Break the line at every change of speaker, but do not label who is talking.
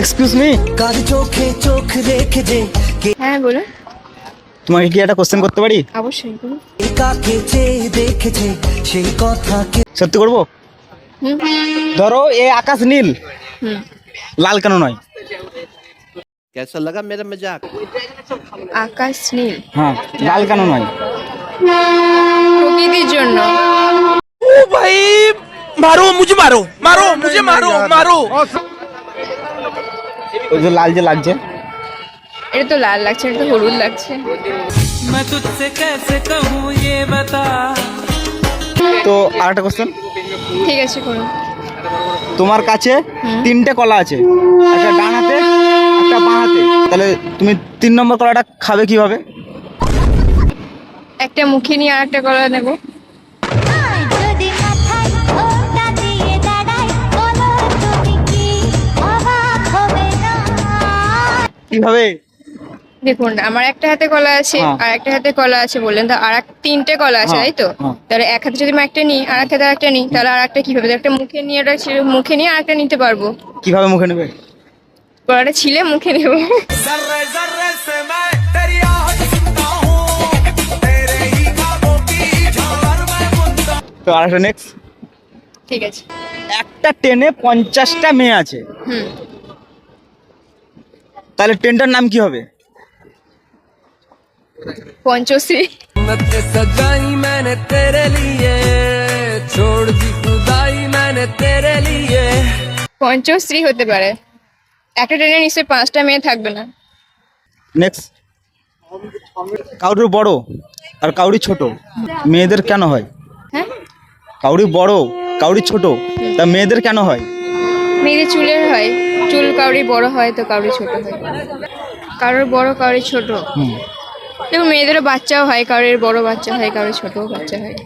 Excuse me,
কার চোখে চোখ রেখে যে
হ্যাঁ বলুন।
তোমাকে কি একটা কোশ্চেন করতে পারি?
অবশ্যই বলুন।
কাকে চেয়ে দেখেছে সেই কথা কে
সত্যি করবো?
হুম
ধরো এই আকাশ নীল,
হুম।
লাল কেন নয়?
कैसा लगा मेरा मजाक?
আকাশ নীল
হ্যাঁ, লাল কেন নয়?
প্রকৃতির জন্য।
ওই যে লাল যে লাগছে।
এটা তো লাল লাগছে, এটা তো হলুদ লাগছে।
তো আর একটা কোশ্চেন,
ঠিক আছে করুন।
তোমার কাছে তিনটে কলা আছে, একটা ডান হাতে একটা বাঁ হাতে, তাহলে তুমি 3 নম্বর কলাটা খাবে কিভাবে?
একটা মুখে নিয়ে আর একটা কলা নেবো।
যদি মাথায় ওটা দিয়ে দাঁড়াই বলো তুমি কি অবাক হবে না।
কিভাবে?
দেখুন আমার একটা হাতে কলা আছে
হ্যাঁ।
আর একটা হাতে কলা আছে বললেন, তো আর তিনটে কলা আছে
হ্যাঁ,
তাই তো?
হ্যাঁ।
তাহলে এক হাতে যদি আমি একটা নিই আর এক হাতে একটা নিই, তাহলে আর একটা কিভাবে? একটা মুখে নিয়ে মুখে নিয়ে আর একটা নিতে পারবো।
কিভাবে মুখে নেবে?
কলাটা ছিলে মুখে নেবো।
তো আর একটা নেক্সট,
ঠিক আছে।
একটা ট্রেনে 50টা মেয়ে আছে,
হুম।
তাহলে ট্রেনটার নাম কি হবে?
পঞ্চশ্রী।
सजाई मैंने तेरे लिए छोड़ दी खुदाई मैंने तेरे लिए
পঞ্চশ্রী হতে পারে। একটা ট্রেনে নিশ্চয়ই 5টা মেয়ে থাকবে না।
নেক্সট, কাউরি বড় আর কাউরি ছোট, মেয়েদের কেন হয়?
হ্যাঁ,
কাউরি বড় কাউরি ছোট, তা মেয়েদের কেন হয়?
মেয়েদের চুলের হয়, চুল কাউরি বড় হয় তো কাউরি ছোট হয়। কারোর বড় কাউরি ছোট।
হুম।
দেখুন মেয়েদেরও বাচ্চাও হয়, কারোর বড় বাচ্চা হয় কারোর ছোট বাচ্চা হয়।